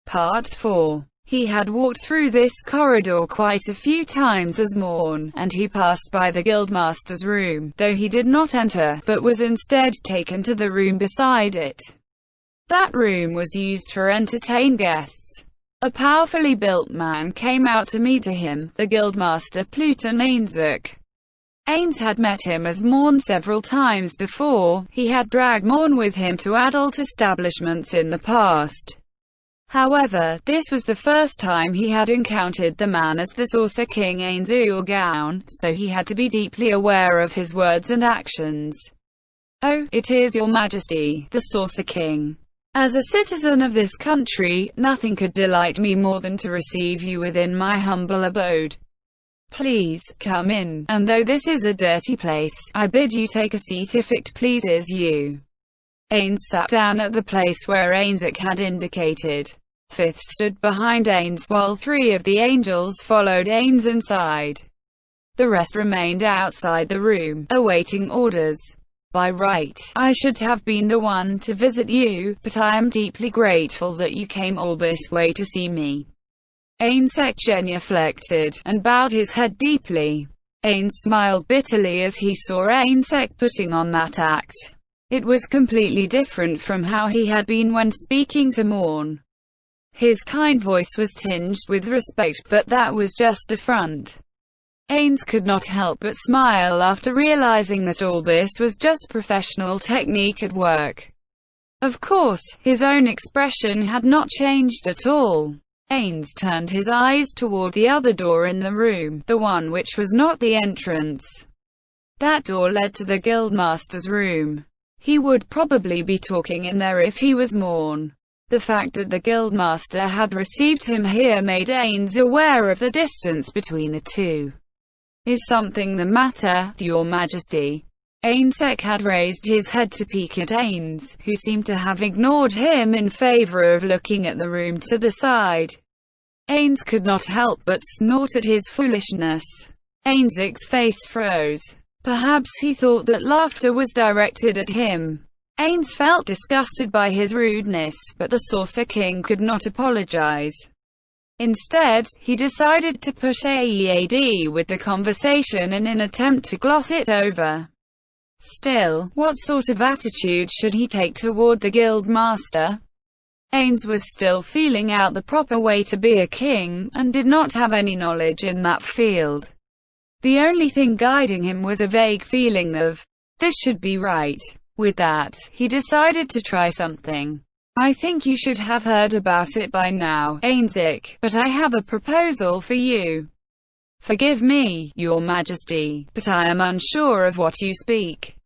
Part 4. He had walked through this corridor quite a few times as Morn, and he passed by the Guildmaster's room, though he did not enter, but was instead taken to the room beside it. That room was used for entertain guests. A powerfully built man came out to meet him, the Guildmaster Pluton Ainzek. Ainz had met him as Morn several times before. He had dragged Morn with him to adult establishments in the past. However, this was the first time he had encountered the man as the Saucer King Ainz Kugane, so he had to be deeply aware of his words and actions. "Oh, it is your majesty, the Saucer King. As a citizen of this country, nothing could delight me more than to receive you within my humble abode. Please, come in, and though this is a dirty place, I bid you take a seat if it pleases you." Ainz sat down at the place where Ainzek had indicated. Fifth stood behind Ainz, while 3 of the angels followed Ainz inside. The rest remained outside the room, awaiting orders. "By right, I should have been the one to visit you, but I am deeply grateful that you came all this way to see me." Ainzek genuflected, and bowed his head deeply. Ainz smiled bitterly as he saw Ainzek putting on that act. It was completely different from how he had been when speaking to Morn. His kind voice was tinged with respect, but that was just a front. Ainz could not help but smile after realizing that all this was just professional technique at work. Of course, his own expression had not changed at all. Ainz turned his eyes toward the other door in the room, the one which was not the entrance. That door led to the Guildmaster's room. He would probably be talking in there if he was Morn. The fact that the Guildmaster had received him here made Ainz aware of the distance between the two. "Is something the matter, your majesty?" Ainzek had raised his head to peek at Ainz, who seemed to have ignored him in favor of looking at the room to the side. Ainz could not help but snort at his foolishness. Ainzek's face froze. Perhaps he thought that laughter was directed at him. Ainz felt disgusted by his rudeness, but the Saucer King could not apologize. Instead, he decided to push ahead with the conversation in an attempt to gloss it over. Still, what sort of attitude should he take toward the Guildmaster? Ainz was still feeling out the proper way to be a king, and did not have any knowledge in that field. The only thing guiding him was a vague feeling of, "This should be right." With that, he decided to try something. "I think you should have heard about it by now, Ainzek, but I have a proposal for you." "Forgive me, your majesty, but I am unsure of what you speak.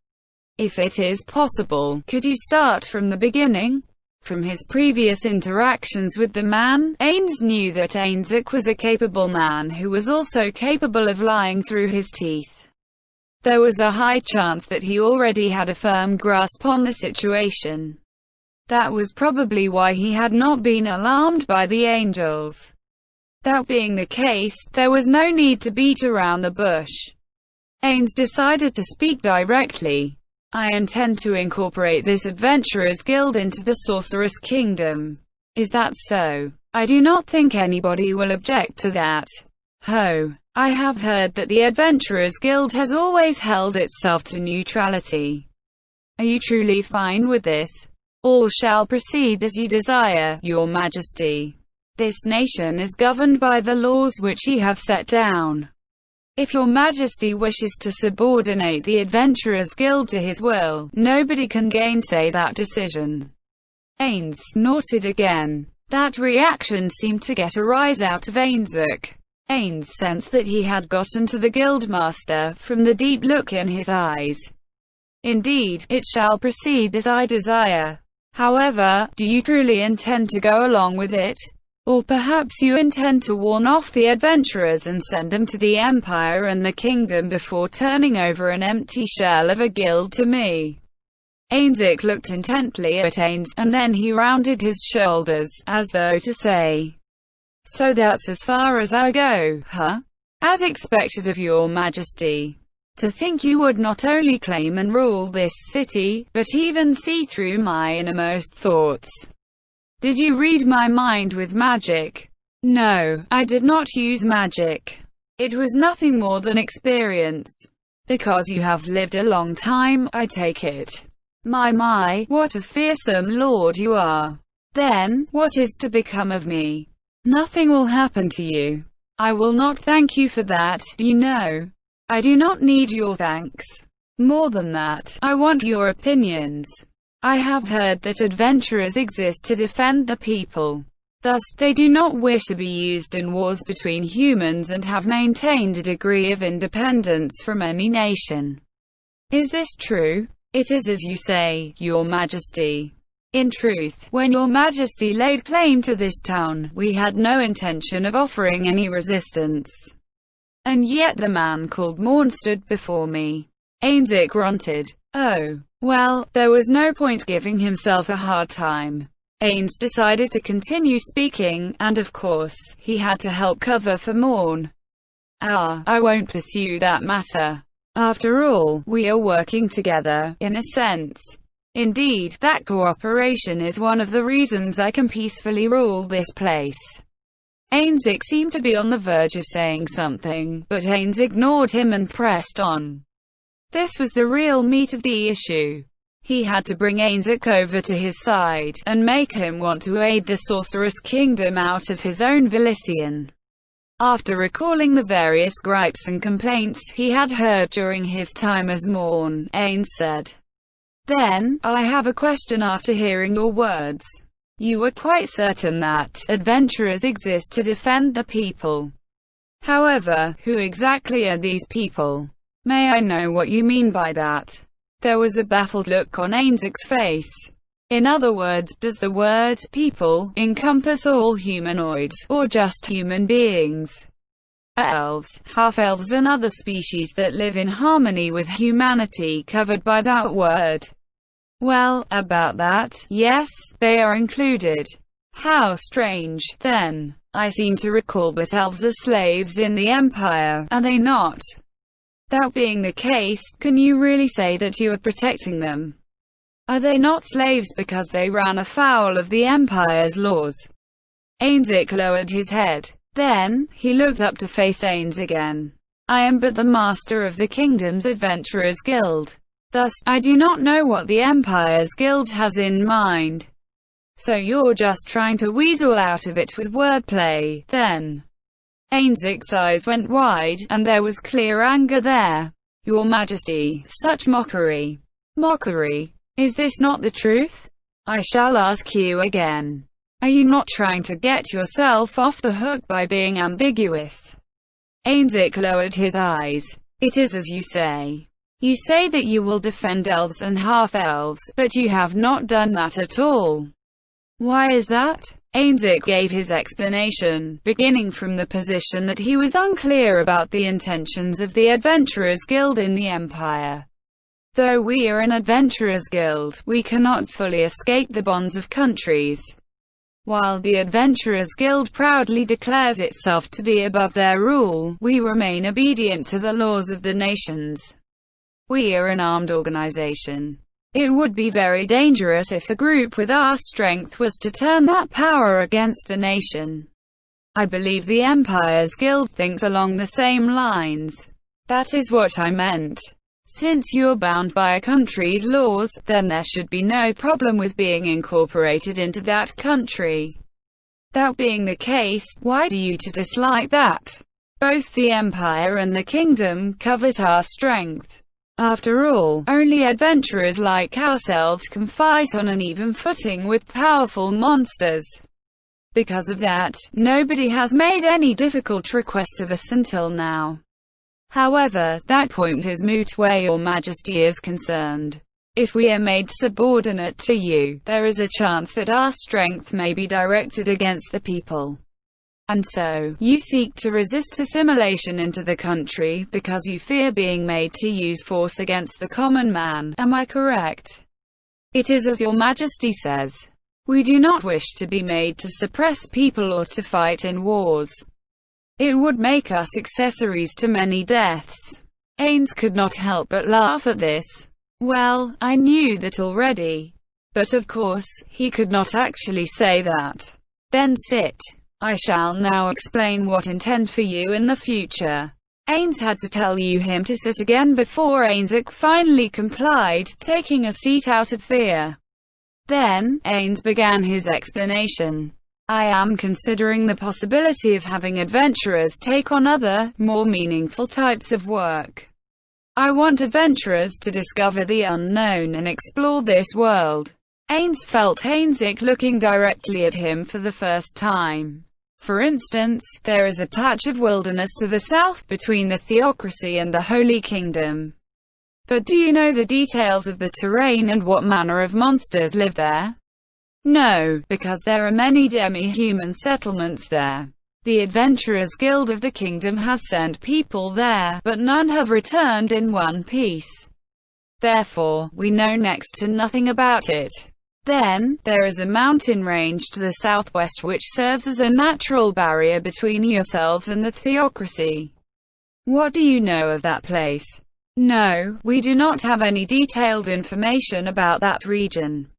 If it is possible, could you start from the beginning?" From his previous interactions with the man, Ainz knew that Ainzek was a capable man who was also capable of lying through his teeth. There was a high chance that he already had a firm grasp on the situation. That was probably why he had not been alarmed by the angels. That being the case, there was no need to beat around the bush. Ainz decided to speak directly. "I intend to incorporate this adventurers guild into the Sorceress Kingdom. Is that so? I do not think anybody will object to that." "Ho! I have heard that the Adventurers Guild has always held itself to neutrality. Are you truly fine with this?" "All shall proceed as you desire, your majesty. This nation is governed by the laws which you have set down. If your majesty wishes to subordinate the Adventurers Guild to his will, nobody can gainsay that decision." Ainz snorted again. That reaction seemed to get a rise out of Ainzek. Ainz sensed that he had gotten to the Guildmaster from the deep look in his eyes. "Indeed, it shall proceed as I desire. However, do you truly intend to go along with it? Or perhaps you intend to warn off the adventurers and send them to the Empire and the Kingdom before turning over an empty shell of a guild to me?" Ainzek looked intently at Ainz, and then he rounded his shoulders, as though to say, "So that's as far as I go, huh? As expected of your majesty. To think you would not only claim and rule this city, but even see through my innermost thoughts. Did you read my mind with magic? No, I did not use magic. It was nothing more than experience. Because you have lived a long time, I take it. My, what a fearsome lord you are. Then, what is to become of me? Nothing will happen to you. I will not thank you for that, you know. I do not need your thanks. More than that, I want your opinions. I have heard that adventurers exist to defend the people. Thus, they do not wish to be used in wars between humans and have maintained a degree of independence from any nation. Is this true? It is as you say, Your Majesty. In truth, when Your Majesty laid claim to this town, we had no intention of offering any resistance. And yet the man called Morn stood before me. Ainzik grunted. Oh, well, there was no point giving himself a hard time. Ains decided to continue speaking, and of course, he had to help cover for Morn. I won't pursue that matter. After all, we are working together, in a sense. Indeed, that cooperation is one of the reasons I can peacefully rule this place. Ainzik seemed to be on the verge of saying something, but Ains ignored him and pressed on. This was the real meat of the issue. He had to bring Ainzik over to his side, and make him want to aid the Sorceress Kingdom out of his own volition. After recalling the various gripes and complaints he had heard during his time as Morn, Ains said, "Then, I have a question after hearing your words. You were quite certain that adventurers exist to defend the people. However, who exactly are these people? May I know what you mean by that?" There was a baffled look on Ainzik's face. In other words, does the word people encompass all humanoids, or just human beings? Are elves, half-elves and other species that live in harmony with humanity covered by that word? Well, about that, yes, they are included. How strange, then. I seem to recall that elves are slaves in the Empire, are they not? That being the case, can you really say that you are protecting them? Are they not slaves because they ran afoul of the Empire's laws? Ainzik lowered his head. Then, he looked up to face Ains again. I am but the master of the kingdom's Adventurers Guild. Thus, I do not know what the Empire's Guild has in mind. So you're just trying to weasel out of it with wordplay, then? Ainzik's eyes went wide, and there was clear anger there. Your Majesty, such mockery. Mockery? Is this not the truth? I shall ask you again. Are you not trying to get yourself off the hook by being ambiguous? Ainzik lowered his eyes. It is as you say. You say that you will defend elves and half-elves, but you have not done that at all. Why is that? Ainzik gave his explanation, beginning from the position that he was unclear about the intentions of the Adventurers Guild in the Empire. Though we are an Adventurers Guild, we cannot fully escape the bonds of countries. While the Adventurers Guild proudly declares itself to be above their rule, we remain obedient to the laws of the nations. We are an armed organization. It would be very dangerous if a group with our strength was to turn that power against the nation. I believe the Empire's Guild thinks along the same lines. That is what I meant. Since you're bound by a country's laws, then there should be no problem with being incorporated into that country. That being the case, why do you dislike that? Both the Empire and the Kingdom covet our strength. After all, only adventurers like ourselves can fight on an even footing with powerful monsters. Because of that, nobody has made any difficult requests of us until now. However, that point is moot where Your Majesty is concerned. If we are made subordinate to you, there is a chance that our strength may be directed against the people. And so, you seek to resist assimilation into the country, because you fear being made to use force against the common man, am I correct? It is as Your Majesty says. We do not wish to be made to suppress people or to fight in wars. It would make us accessories to many deaths. Ains could not help but laugh at this. Well, I knew that already. But of course, he could not actually say that. Then sit. I shall now explain what I intend for you in the future. Ainz had to tell him to sit again before Ainzik finally complied, taking a seat out of fear. Then, Ainz began his explanation. I am considering the possibility of having adventurers take on other, more meaningful types of work. I want adventurers to discover the unknown and explore this world. Ainz felt Ainzik looking directly at him for the first time. For instance, there is a patch of wilderness to the south between the Theocracy and the Holy Kingdom. But do you know the details of the terrain and what manner of monsters live there? No, because there are many demi-human settlements there. The Adventurers Guild of the Kingdom has sent people there, but none have returned in one piece. Therefore, we know next to nothing about it. Then, there is a mountain range to the southwest which serves as a natural barrier between yourselves and the Theocracy. What do you know of that place? No, we do not have any detailed information about that region.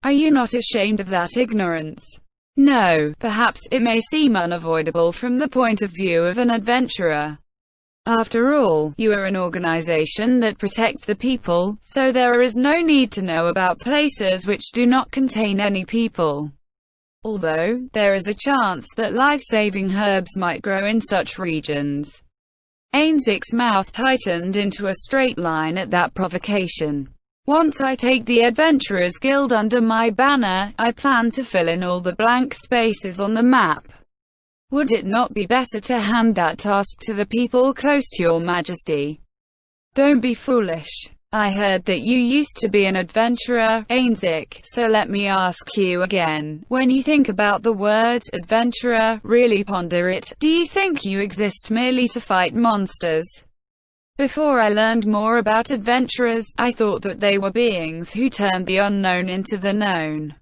Are you not ashamed of that ignorance? No, perhaps it may seem unavoidable from the point of view of an adventurer. After all, you are an organization that protects the people, so there is no need to know about places which do not contain any people. Although, there is a chance that life-saving herbs might grow in such regions. Ainzik's mouth tightened into a straight line at that provocation. Once I take the Adventurers Guild under my banner, I plan to fill in all the blank spaces on the map. Would it not be better to hand that task to the people close to your majesty? Don't be foolish. I heard that you used to be an adventurer, Ainzik, so let me ask you again. When you think about the word adventurer, really ponder it, do you think you exist merely to fight monsters? Before I learned more about adventurers, I thought that they were beings who turned the unknown into the known.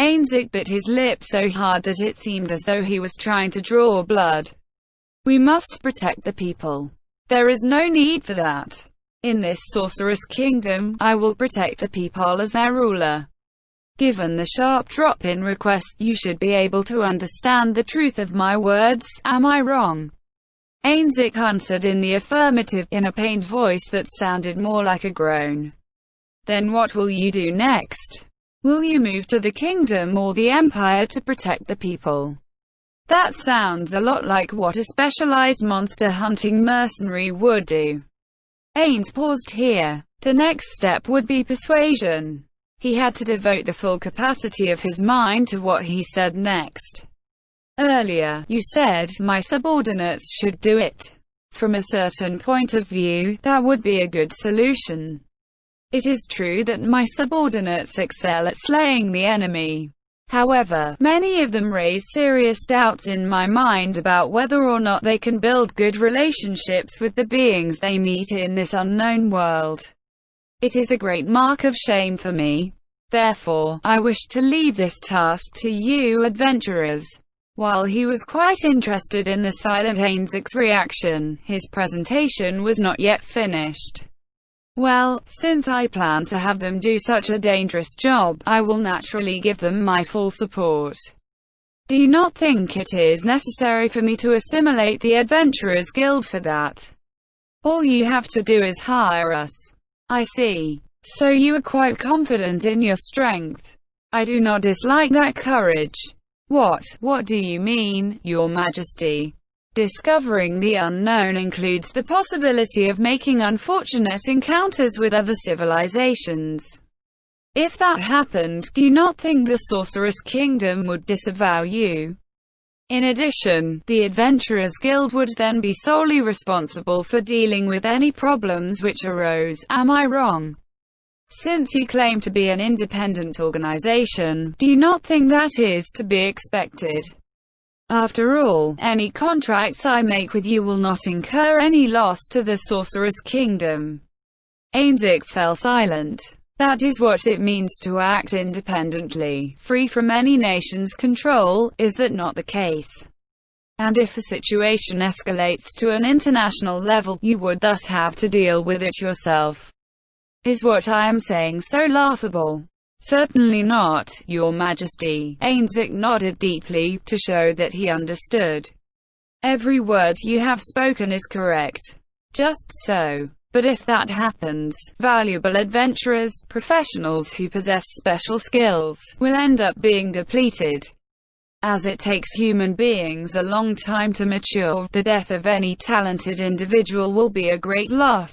Ainzik bit his lip so hard that it seemed as though he was trying to draw blood. We must protect the people. There is no need for that. In this sorceress kingdom, I will protect the people as their ruler. Given the sharp drop in request, you should be able to understand the truth of my words, am I wrong? Ainzik answered in the affirmative, in a pained voice that sounded more like a groan. Then what will you do next? Will you move to the kingdom or the empire to protect the people? That sounds a lot like what a specialized monster-hunting mercenary would do. Ainz paused here. The next step would be persuasion. He had to devote the full capacity of his mind to what he said next. Earlier, you said, my subordinates should do it. From a certain point of view, that would be a good solution. It is true that my subordinates excel at slaying the enemy. However, many of them raise serious doubts in my mind about whether or not they can build good relationships with the beings they meet in this unknown world. It is a great mark of shame for me. Therefore, I wish to leave this task to you adventurers. While he was quite interested in the silent Ainzik's reaction, his presentation was not yet finished. Well, since I plan to have them do such a dangerous job, I will naturally give them my full support. Do you not think it is necessary for me to assimilate the Adventurers Guild for that? All you have to do is hire us. I see. So you are quite confident in your strength. I do not dislike that courage. What do you mean, Your Majesty? Discovering the unknown includes the possibility of making unfortunate encounters with other civilizations. If that happened, do you not think the Sorceress Kingdom would disavow you? In addition, the Adventurers Guild would then be solely responsible for dealing with any problems which arose, am I wrong? Since you claim to be an independent organization, do you not think that is to be expected? After all, any contracts I make with you will not incur any loss to the Sorceress Kingdom. Ainzik fell silent. That is what it means to act independently, free from any nation's control, is that not the case? And if a situation escalates to an international level, you would thus have to deal with it yourself. Is what I am saying so laughable? Certainly not, Your Majesty. Ainzik nodded deeply, to show that he understood. Every word you have spoken is correct. Just so. But if that happens, valuable adventurers, professionals who possess special skills, will end up being depleted. As it takes human beings a long time to mature, the death of any talented individual will be a great loss.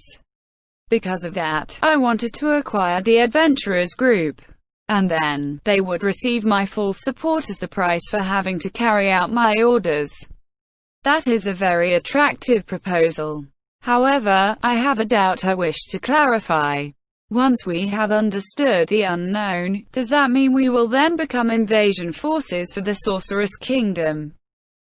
Because of that, I wanted to acquire the adventurers group. And then, they would receive my full support as the price for having to carry out my orders. That is a very attractive proposal. However, I have a doubt I wish to clarify. Once we have understood the unknown, does that mean we will then become invasion forces for the Sorceress Kingdom?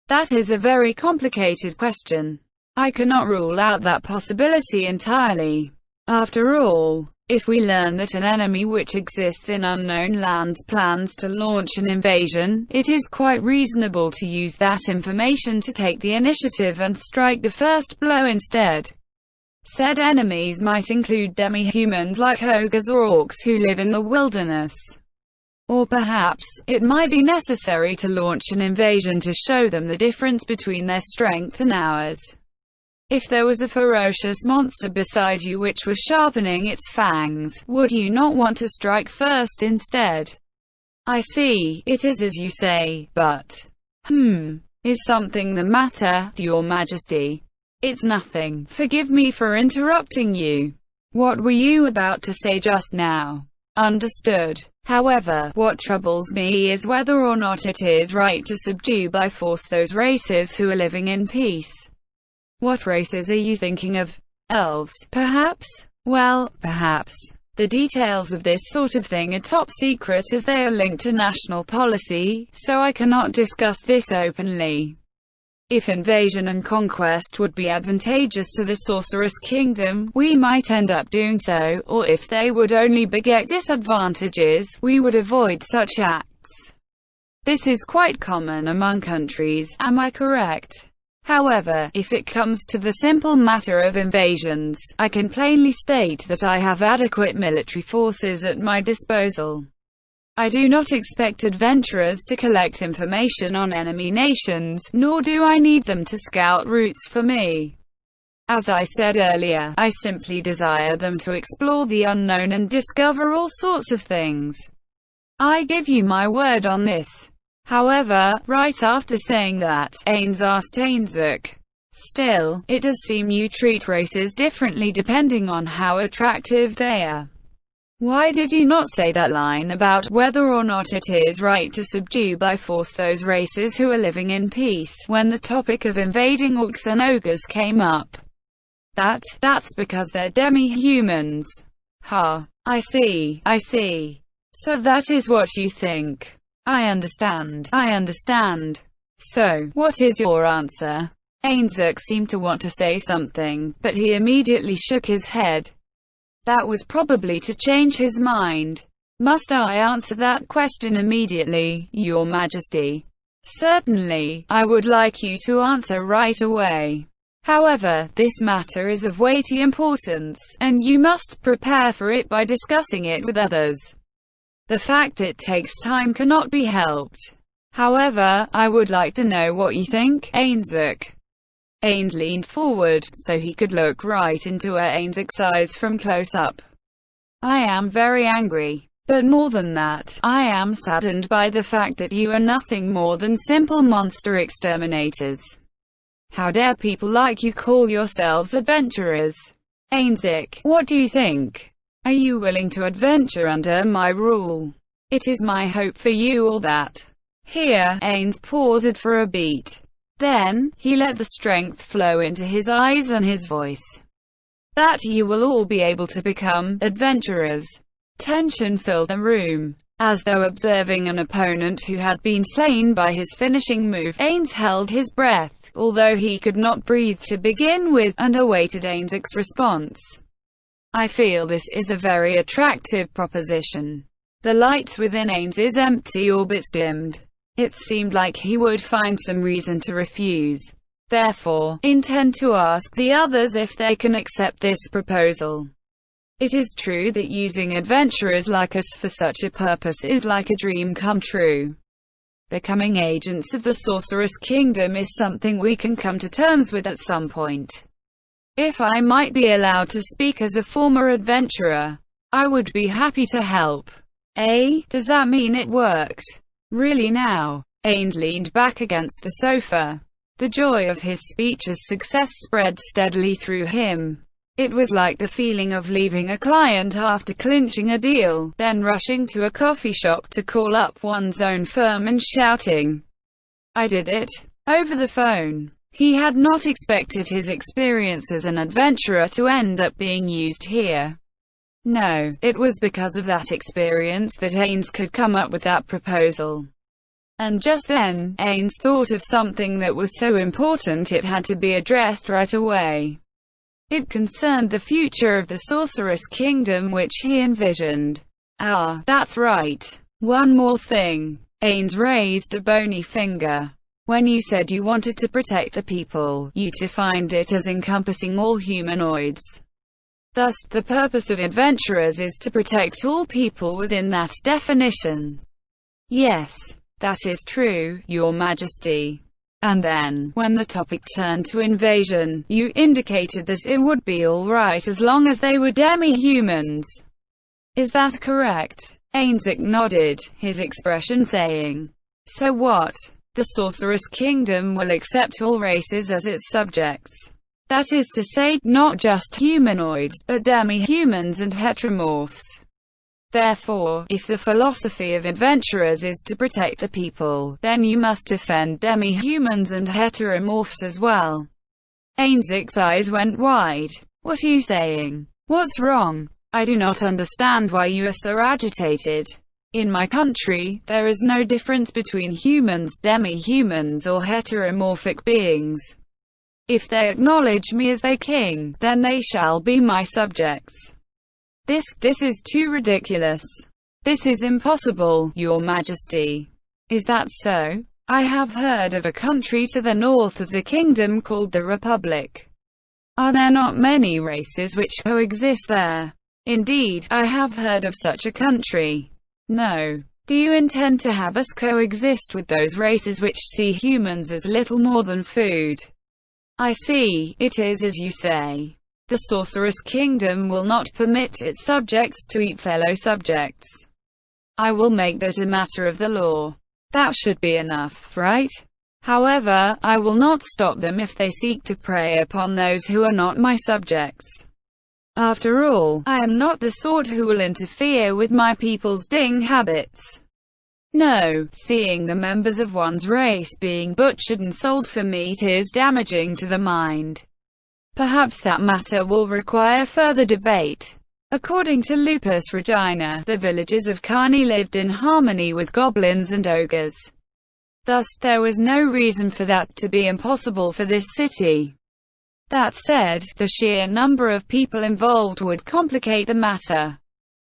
That is a very complicated question. I cannot rule out that possibility entirely. After all, if we learn that an enemy which exists in unknown lands plans to launch an invasion, it is quite reasonable to use that information to take the initiative and strike the first blow instead. Said enemies might include demi-humans like ogres or orcs who live in the wilderness. Or perhaps, it might be necessary to launch an invasion to show them the difference between their strength and ours. If there was a ferocious monster beside you which was sharpening its fangs, would you not want to strike first instead? I see, it is as you say, but… Is something the matter, Your Majesty? It's nothing. Forgive me for interrupting you. What were you about to say just now? Understood. However, what troubles me is whether or not it is right to subdue by force those races who are living in peace. What races are you thinking of? Elves, perhaps? Well, perhaps. The details of this sort of thing are top secret as they are linked to national policy, so I cannot discuss this openly. If invasion and conquest would be advantageous to the Sorceress Kingdom, we might end up doing so, or if they would only beget disadvantages, we would avoid such acts. This is quite common among countries, am I correct? However, if it comes to the simple matter of invasions, I can plainly state that I have adequate military forces at my disposal. I do not expect adventurers to collect information on enemy nations, nor do I need them to scout routes for me. As I said earlier, I simply desire them to explore the unknown and discover all sorts of things. I give you my word on this. However, right after saying that, Ains asked Ainzik, "Still, it does seem you treat races differently depending on how attractive they are. Why did you not say that line about whether or not it is right to subdue by force those races who are living in peace, when the topic of invading orcs and ogres came up? That's because they're demi-humans." Ha. I see. So that is what you think. I understand. So, what is your answer? Ainzik seemed to want to say something, but he immediately shook his head. That was probably to change his mind. Must I answer that question immediately, Your Majesty? Certainly, I would like you to answer right away. However, this matter is of weighty importance, and you must prepare for it by discussing it with others. The fact it takes time cannot be helped. However, I would like to know what you think, Ainzik. Ains leaned forward, so he could look right into Ainzik's eyes from close up. I am very angry. But more than that, I am saddened by the fact that you are nothing more than simple monster exterminators. How dare people like you call yourselves adventurers? Ainzik, what do you think? Are you willing to adventure under my rule? It is my hope for you all that. Here, Ains paused for a beat. Then, he let the strength flow into his eyes and his voice. That you will all be able to become adventurers. Tension filled the room. As though observing an opponent who had been slain by his finishing move, Ains held his breath, although he could not breathe to begin with, and awaited Ainzik's response. I feel this is a very attractive proposition. The lights within Ains's empty orbits dimmed. It seemed like he would find some reason to refuse. Therefore, intend to ask the others if they can accept this proposal. It is true that using adventurers like us for such a purpose is like a dream come true. Becoming agents of the Sorceress Kingdom is something we can come to terms with at some point. If I might be allowed to speak as a former adventurer, I would be happy to help. Does that mean it worked? Really now? Ains leaned back against the sofa. The joy of his speech's success spread steadily through him. It was like the feeling of leaving a client after clinching a deal, then rushing to a coffee shop to call up one's own firm and shouting, "I did it!" over the phone. He had not expected his experience as an adventurer to end up being used here. No, it was because of that experience that Ains could come up with that proposal. And just then, Ains thought of something that was so important it had to be addressed right away. It concerned the future of the Sorceress Kingdom which he envisioned. Ah, that's right. One more thing. Ains raised a bony finger. When you said you wanted to protect the people, you defined it as encompassing all humanoids. Thus, the purpose of adventurers is to protect all people within that definition. Yes, that is true, Your Majesty. And then, when the topic turned to invasion, you indicated that it would be alright as long as they were demi-humans. Is that correct? Ainsic nodded, his expression saying, "So what? The Sorceress Kingdom will accept all races as its subjects. That is to say, not just humanoids, but demi-humans and heteromorphs. Therefore, if the philosophy of adventurers is to protect the people, then you must defend demi-humans and heteromorphs as well." Ainsic's eyes went wide. "What are you saying? What's wrong? I do not understand why you are so agitated. In my country, there is no difference between humans, demi-humans, or heteromorphic beings. If they acknowledge me as their king, then they shall be my subjects. This is too ridiculous. This is impossible, Your Majesty." "Is that so? I have heard of a country to the north of the kingdom called the Republic. Are there not many races which coexist there?" "Indeed, I have heard of such a country." "No. Do you intend to have us coexist with those races which see humans as little more than food?" "I see, it is as you say. The Sorceress Kingdom will not permit its subjects to eat fellow subjects. I will make that a matter of the law. That should be enough, right? However, I will not stop them if they seek to prey upon those who are not my subjects. After all, I am not the sort who will interfere with my people's ding habits. No, seeing the members of one's race being butchered and sold for meat is damaging to the mind. Perhaps that matter will require further debate." According to Lupus Regina, the villagers of Kugane lived in harmony with goblins and ogres. Thus, there was no reason for that to be impossible for this city. That said, the sheer number of people involved would complicate the matter.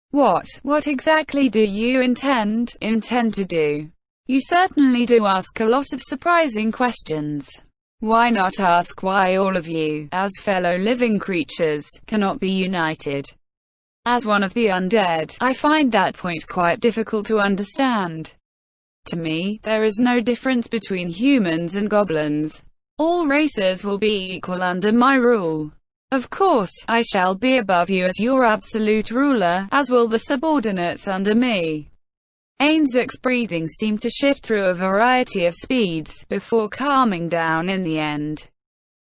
What exactly do you intend to do? You certainly do ask a lot of surprising questions. Why not ask why all of you, as fellow living creatures, cannot be united? As one of the undead, I find that point quite difficult to understand. To me, there is no difference between humans and goblins. All races will be equal under my rule. Of course, I shall be above you as your absolute ruler, as will the subordinates under me." Ainsic's breathing seemed to shift through a variety of speeds, before calming down in the end.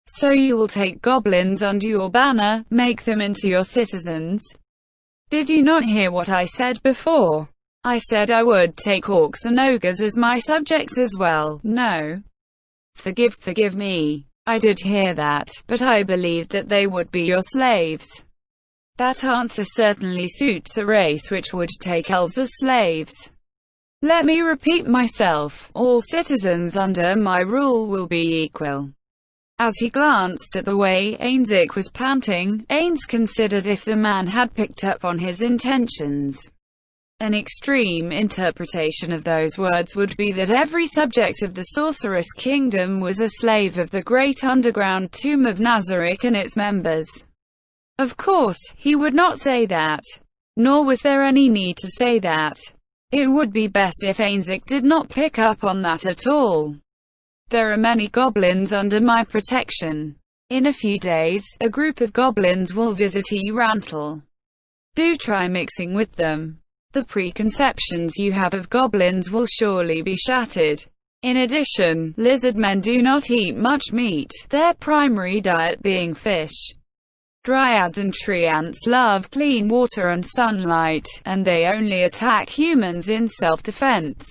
"So you will take goblins under your banner, make them into your citizens? Did you not hear what I said before? I said I would take orcs and ogres as my subjects as well, no? Forgive me. I did hear that, but I believed that they would be your slaves." That answer certainly suits a race which would take elves as slaves. Let me repeat myself, all citizens under my rule will be equal. As he glanced at the way Ainsic was panting, Ains considered if the man had picked up on his intentions. An extreme interpretation of those words would be that every subject of the Sorceress Kingdom was a slave of the great underground tomb of Nazarick and its members. Of course, he would not say that. Nor was there any need to say that. It would be best if Ainzik did not pick up on that at all. There are many goblins under my protection. In a few days, a group of goblins will visit Rantle. Do try mixing with them. The preconceptions you have of goblins will surely be shattered. In addition, lizard men do not eat much meat, their primary diet being fish. Dryads and tree ants love clean water and sunlight, and they only attack humans in self-defense.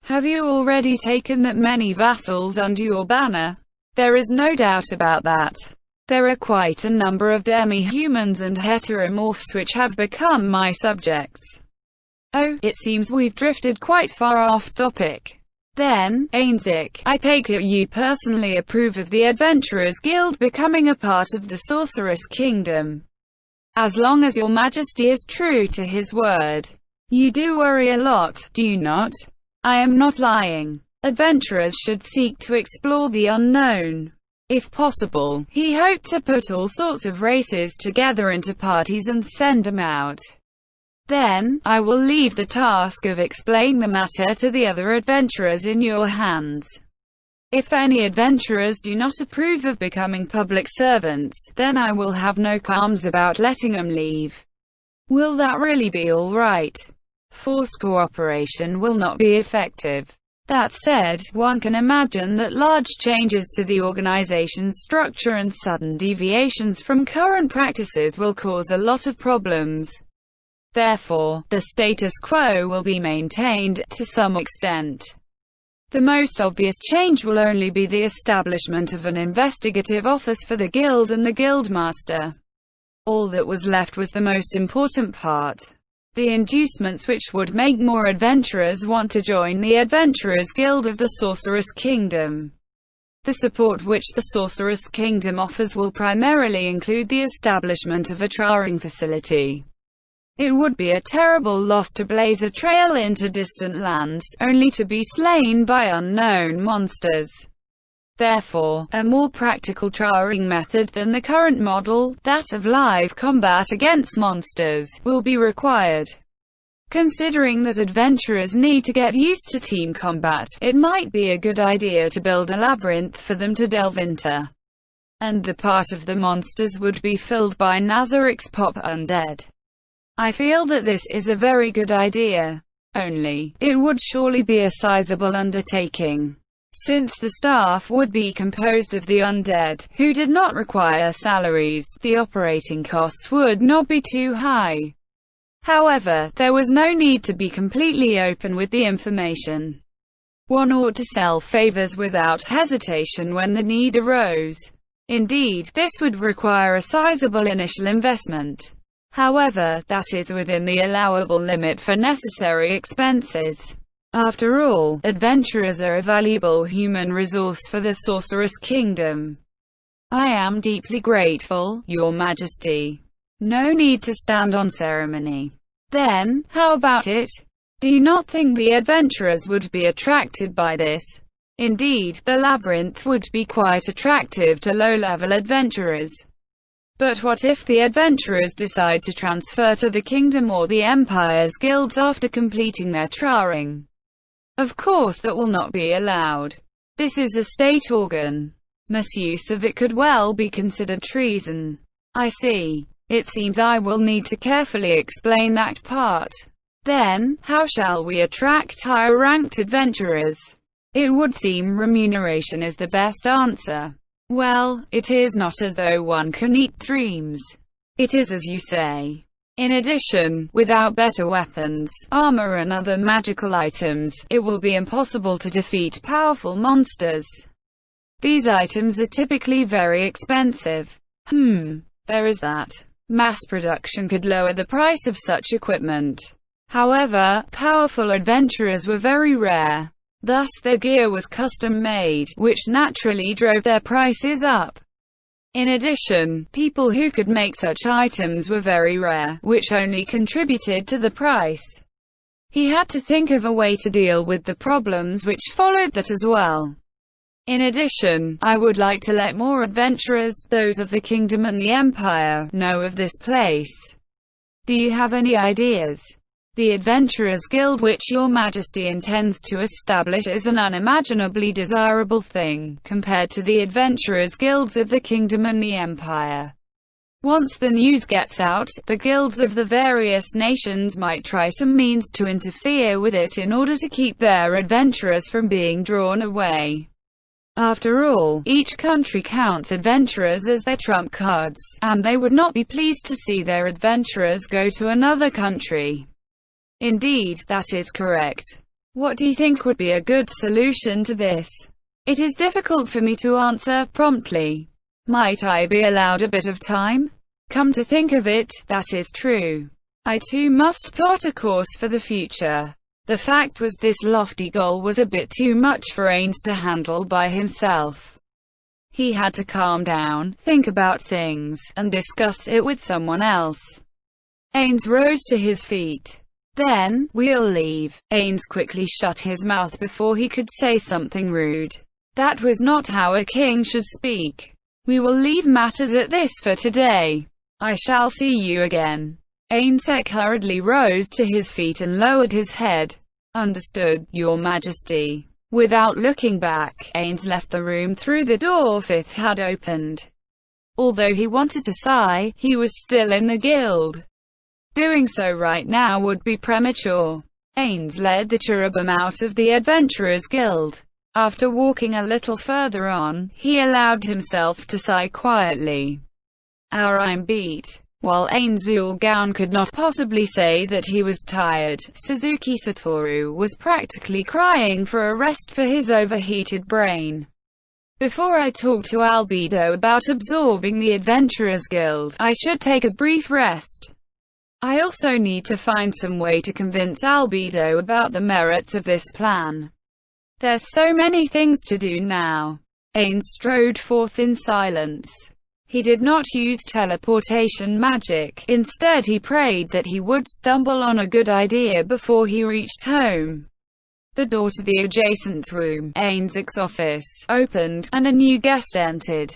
Have you already taken that many vassals under your banner? There is no doubt about that. There are quite a number of demi-humans and heteromorphs which have become my subjects. Oh, it seems we've drifted quite far off topic. Then, Ainzik, I take it you personally approve of the Adventurers Guild becoming a part of the Sorceress Kingdom. As long as your Majesty is true to his word. You do worry a lot, do you not? I am not lying. Adventurers should seek to explore the unknown. If possible, he hoped to put all sorts of races together into parties and send them out. Then, I will leave the task of explaining the matter to the other adventurers in your hands. If any adventurers do not approve of becoming public servants, then I will have no qualms about letting them leave. Will that really be all right? Forced cooperation will not be effective. That said, one can imagine that large changes to the organization's structure and sudden deviations from current practices will cause a lot of problems. Therefore, the status quo will be maintained, to some extent. The most obvious change will only be the establishment of an investigative office for the guild and the guildmaster. All that was left was the most important part. The inducements which would make more adventurers want to join the Adventurers Guild of the Sorceress Kingdom. The support which the Sorceress Kingdom offers will primarily include the establishment of a training facility. It would be a terrible loss to blaze a trail into distant lands, only to be slain by unknown monsters. Therefore, a more practical training method than the current model, that of live combat against monsters, will be required. Considering that adventurers need to get used to team combat, it might be a good idea to build a labyrinth for them to delve into. And the part of the monsters would be filled by Nazarik's pop undead. I feel that this is a very good idea. Only, it would surely be a sizable undertaking. Since the staff would be composed of the undead, who did not require salaries, the operating costs would not be too high. However, there was no need to be completely open with the information. One ought to sell favors without hesitation when the need arose. Indeed, this would require a sizable initial investment. However, that is within the allowable limit for necessary expenses. After all, adventurers are a valuable human resource for the Sorceress Kingdom. I am deeply grateful, Your Majesty. No need to stand on ceremony. Then, how about it? Do you not think the adventurers would be attracted by this? Indeed, the labyrinth would be quite attractive to low-level adventurers. But what if the adventurers decide to transfer to the kingdom or the empire's guilds after completing their training? Of course that will not be allowed. This is a state organ. Misuse of it could well be considered treason. I see. It seems I will need to carefully explain that part. Then, how shall we attract higher-ranked adventurers? It would seem remuneration is the best answer. Well, it is not as though one can eat dreams. It is as you say. In addition, without better weapons, armor and other magical items, it will be impossible to defeat powerful monsters. These items are typically very expensive. There is that. Mass production could lower the price of such equipment. However, powerful adventurers were very rare. Thus their gear was custom-made, which naturally drove their prices up. In addition, people who could make such items were very rare, which only contributed to the price. He had to think of a way to deal with the problems which followed that as well. In addition, I would like to let more adventurers, those of the kingdom and the empire, know of this place. Do you have any ideas? The Adventurers Guild which your majesty intends to establish is an unimaginably desirable thing, compared to the Adventurers Guilds of the kingdom and the empire. Once the news gets out, the guilds of the various nations might try some means to interfere with it in order to keep their adventurers from being drawn away. After all, each country counts adventurers as their trump cards, and they would not be pleased to see their adventurers go to another country. Indeed, that is correct. What do you think would be a good solution to this? It is difficult for me to answer promptly. Might I be allowed a bit of time? Come to think of it, that is true. I too must plot a course for the future. The fact was, this lofty goal was a bit too much for Ains to handle by himself. He had to calm down, think about things, and discuss it with someone else. Ains rose to his feet. Then, we'll leave. Ains quickly shut his mouth before he could say something rude. That was not how a king should speak. We will leave matters at this for today. I shall see you again. Ainsec hurriedly rose to his feet and lowered his head. Understood, Your Majesty. Without looking back, Ains left the room through the door Fifth had opened. Although he wanted to sigh, he was still in the guild. Doing so right now would be premature. Ains led the cherubim out of the Adventurers Guild. After walking a little further on, he allowed himself to sigh quietly. I'm beat. While Ainsul Gaon could not possibly say that he was tired, Suzuki Satoru was practically crying for a rest for his overheated brain. Before I talk to Albedo about absorbing the Adventurers Guild, I should take a brief rest. I also need to find some way to convince Albedo about the merits of this plan. There's so many things to do now. Ains strode forth in silence. He did not use teleportation magic. Instead he prayed that he would stumble on a good idea before he reached home. The door to the adjacent room, Ains's office, opened, and a new guest entered.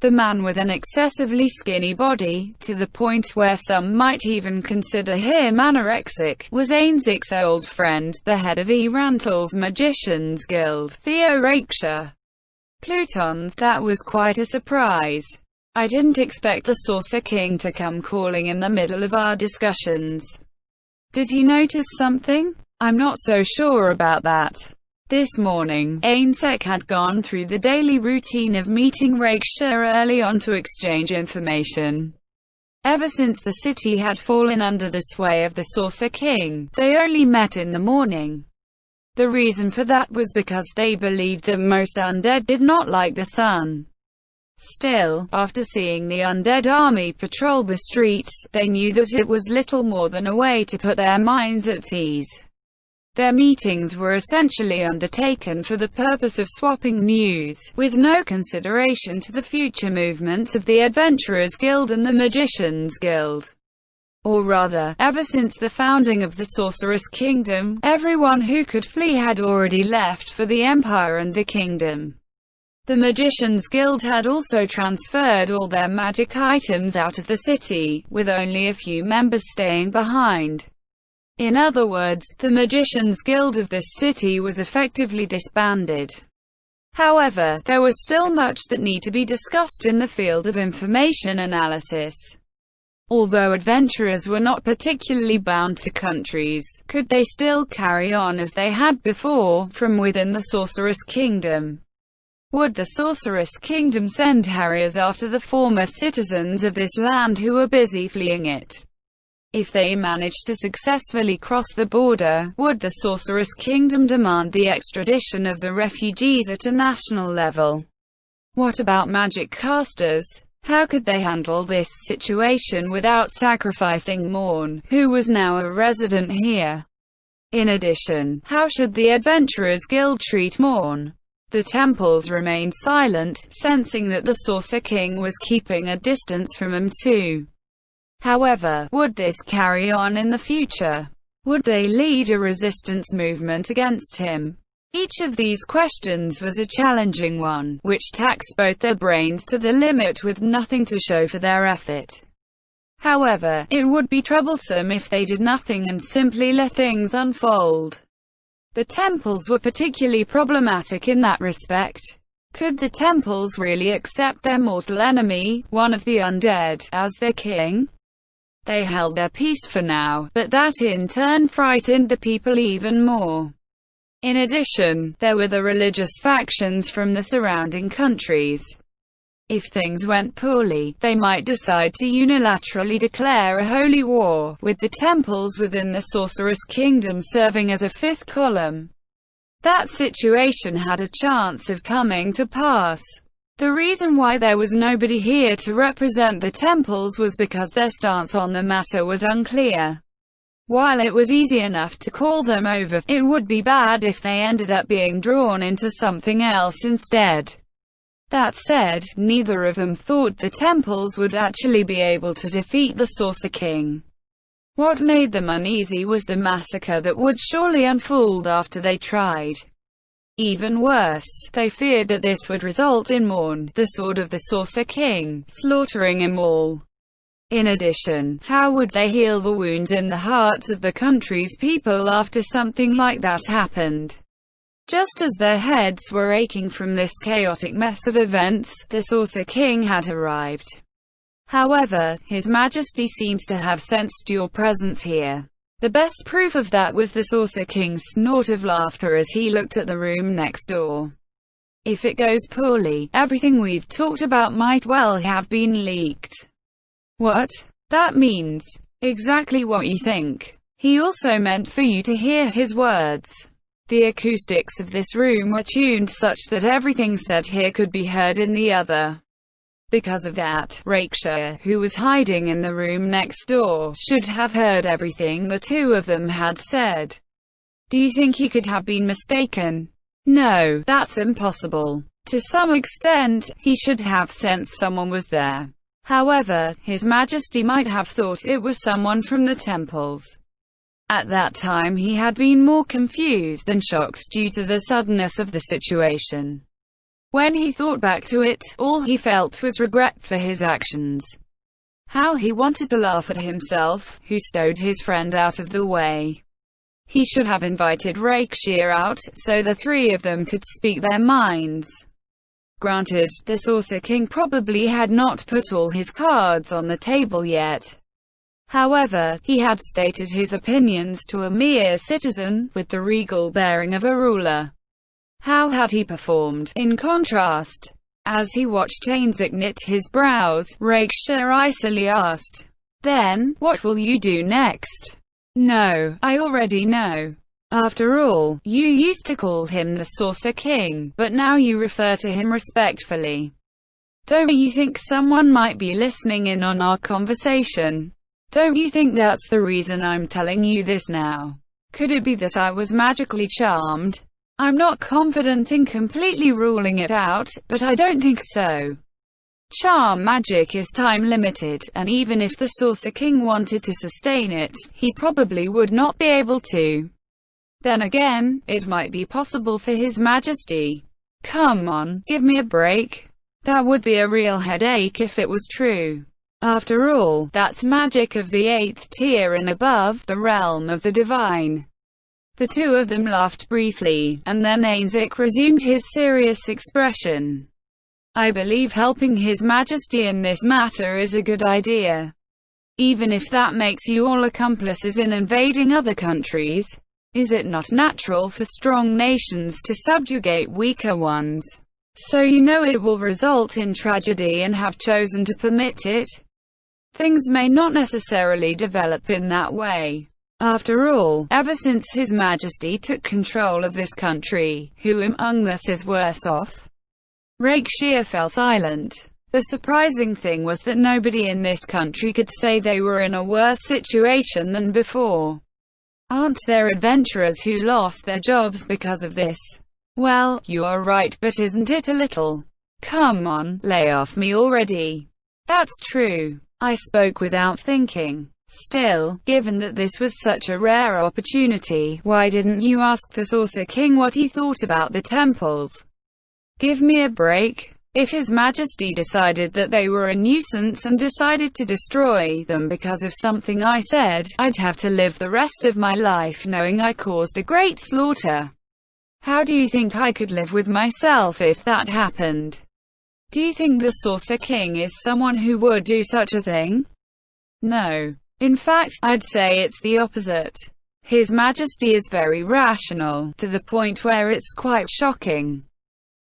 The man with an excessively skinny body, to the point where some might even consider him anorexic, was Ains's old friend, the head of Rantal's Magicians Guild, Theo Raksha. Plutons, that was quite a surprise. I didn't expect the Saucer King to come calling in the middle of our discussions. Did he notice something? I'm not so sure about that. This morning, Ainsec had gone through the daily routine of meeting Raksha early on to exchange information. Ever since the city had fallen under the sway of the Saucer King, they only met in the morning. The reason for that was because they believed that most undead did not like the sun. Still, after seeing the undead army patrol the streets, they knew that it was little more than a way to put their minds at ease. Their meetings were essentially undertaken for the purpose of swapping news, with no consideration to the future movements of the Adventurers Guild and the Magicians Guild. Or rather, ever since the founding of the Sorceress Kingdom, everyone who could flee had already left for the Empire and the Kingdom. The Magicians Guild had also transferred all their magic items out of the city, with only a few members staying behind. In other words, the Magicians Guild of this city was effectively disbanded. However, there was still much that needed to be discussed in the field of information analysis. Although adventurers were not particularly bound to countries, could they still carry on as they had before, from within the Sorceress Kingdom? Would the Sorceress Kingdom send harriers after the former citizens of this land who were busy fleeing it? If they managed to successfully cross the border, would the Sorceress Kingdom demand the extradition of the refugees at a national level? What about magic casters? How could they handle this situation without sacrificing Morn, who was now a resident here? In addition, how should the Adventurers Guild treat Morn? The temples remained silent, sensing that the Saucer King was keeping a distance from them too. However, would this carry on in the future? Would they lead a resistance movement against him? Each of these questions was a challenging one, which taxed both their brains to the limit with nothing to show for their effort. However, it would be troublesome if they did nothing and simply let things unfold. The temples were particularly problematic in that respect. Could the temples really accept their mortal enemy, one of the undead, as their king? They held their peace for now, but that in turn frightened the people even more. In addition, there were the religious factions from the surrounding countries. If things went poorly, they might decide to unilaterally declare a holy war, with the temples within the Sorceress Kingdom serving as a fifth column. That situation had a chance of coming to pass. The reason why there was nobody here to represent the temples was because their stance on the matter was unclear. While it was easy enough to call them over, it would be bad if they ended up being drawn into something else instead. That said, neither of them thought the temples would actually be able to defeat the Sorcerer King. What made them uneasy was the massacre that would surely unfold after they tried. Even worse, they feared that this would result in Morn, the sword of the Sorcerer King, slaughtering them all. In addition, how would they heal the wounds in the hearts of the country's people after something like that happened? Just as their heads were aching from this chaotic mess of events, the Sorcerer King had arrived. However, His Majesty seems to have sensed your presence here. The best proof of that was the Sorcerer King's snort of laughter as he looked at the room next door. If it goes poorly, everything we've talked about might well have been leaked. What? That means exactly what you think. He also meant for you to hear his words. The acoustics of this room were tuned such that everything said here could be heard in the other. Because of that, Rakeshire, who was hiding in the room next door, should have heard everything the two of them had said. Do you think he could have been mistaken? No, that's impossible. To some extent, he should have sensed someone was there. However, His Majesty might have thought it was someone from the temples. At that time he had been more confused than shocked due to the suddenness of the situation. When he thought back to it, all he felt was regret for his actions. How he wanted to laugh at himself, who stowed his friend out of the way. He should have invited Rakeshire out, so the three of them could speak their minds. Granted, the Sorcerer King probably had not put all his cards on the table yet. However, he had stated his opinions to a mere citizen, with the regal bearing of a ruler. How had he performed, in contrast? As he watched Ainzik knit his brows, Rakeshire icily asked, "Then, what will you do next?" "No, I already know. After all, you used to call him the Sorcerer King, but now you refer to him respectfully. Don't you think someone might be listening in on our conversation? Don't you think that's the reason I'm telling you this now? Could it be that I was magically charmed? I'm not confident in completely ruling it out, but I don't think so. Charm magic is time-limited, and even if the Sorcerer King wanted to sustain it, he probably would not be able to. Then again, it might be possible for His Majesty. Come on, give me a break. That would be a real headache if it was true. After all, that's magic of the 8th tier and above, the realm of the divine." The two of them laughed briefly, and then Ainzik resumed his serious expression. "I believe helping His Majesty in this matter is a good idea. Even if that makes you all accomplices in invading other countries. Is it not natural for strong nations to subjugate weaker ones? So you know it will result in tragedy and have chosen to permit it? Things may not necessarily develop in that way. After all, ever since His Majesty took control of this country, who among us is worse off?" Rakeshire fell silent. The surprising thing was that nobody in this country could say they were in a worse situation than before. Aren't there adventurers who lost their jobs because of this? Well, you are right, but isn't it a little? Come on, lay off me already. That's true. I spoke without thinking. Still, given that this was such a rare opportunity, why didn't you ask the Saucer King what he thought about the temples? Give me a break. If His Majesty decided that they were a nuisance and decided to destroy them because of something I said, I'd have to live the rest of my life knowing I caused a great slaughter. How do you think I could live with myself if that happened? Do you think the Saucer King is someone who would do such a thing? No. In fact, I'd say it's the opposite. His Majesty is very rational, to the point where it's quite shocking.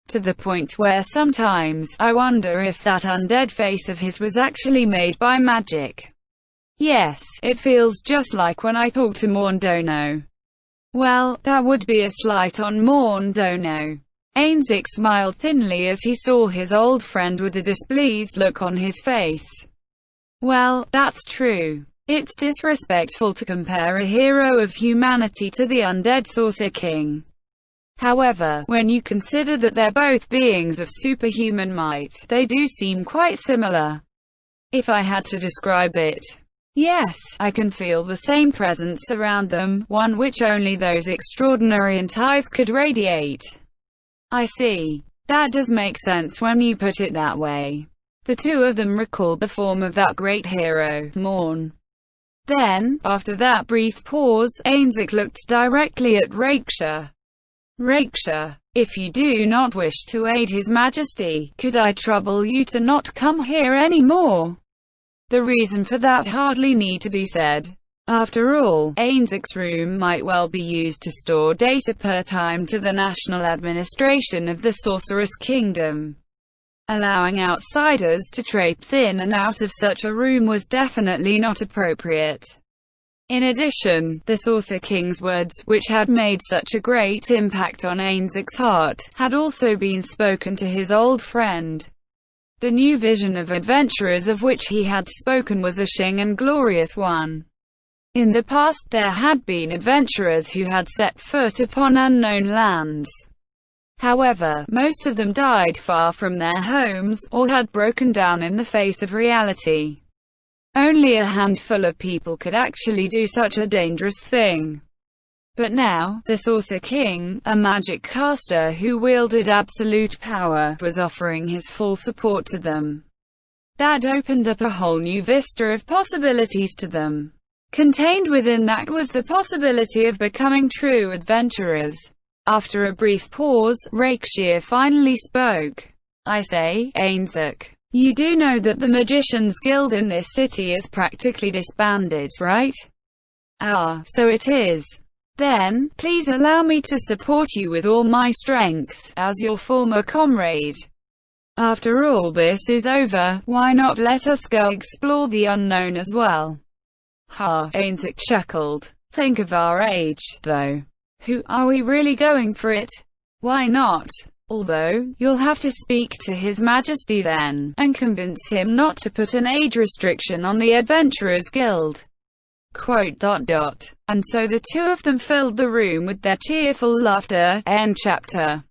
To the point where sometimes, I wonder if that undead face of his was actually made by magic. Yes, it feels just like when I talk to Morndono. Well, that would be a slight on Morndono. Ainzik smiled thinly as he saw his old friend with a displeased look on his face. Well, that's true. It's disrespectful to compare a hero of humanity to the undead Saucer King. However, when you consider that they're both beings of superhuman might, they do seem quite similar. If I had to describe it, yes, I can feel the same presence around them, one which only those extraordinary entities could radiate. I see. That does make sense when you put it that way. The two of them recalled the form of that great hero, Morn. Then, after that brief pause, Ainzik looked directly at Raksha. Raksha, if you do not wish to aid His Majesty, could I trouble you to not come here anymore? The reason for that hardly need to be said. After all, Ainzik's room might well be used to store data per time to the national administration of the Sorceress Kingdom. Allowing outsiders to traipse in and out of such a room was definitely not appropriate. In addition, the Saucer King's words, which had made such a great impact on Ainzik's heart, had also been spoken to his old friend. The new vision of adventurers of which he had spoken was a shing and glorious one. In the past there had been adventurers who had set foot upon unknown lands. However, most of them died far from their homes, or had broken down in the face of reality. Only a handful of people could actually do such a dangerous thing. But now, the Saucer King, a magic caster who wielded absolute power, was offering his full support to them. That opened up a whole new vista of possibilities to them. Contained within that was the possibility of becoming true adventurers. After a brief pause, Raksha finally spoke. I say, Ainzik, you do know that the Magicians Guild in this city is practically disbanded, right? Ah, so it is. Then, please allow me to support you with all my strength, as your former comrade. After all this is over, why not let us go explore the unknown as well? Ha, Ainzik chuckled. Think of our age, though. Who are we really going for it? Why not? Although, you'll have to speak to His Majesty then, and convince him not to put an age restriction on the Adventurers Guild. ... And so the two of them filled the room with their cheerful laughter. End chapter.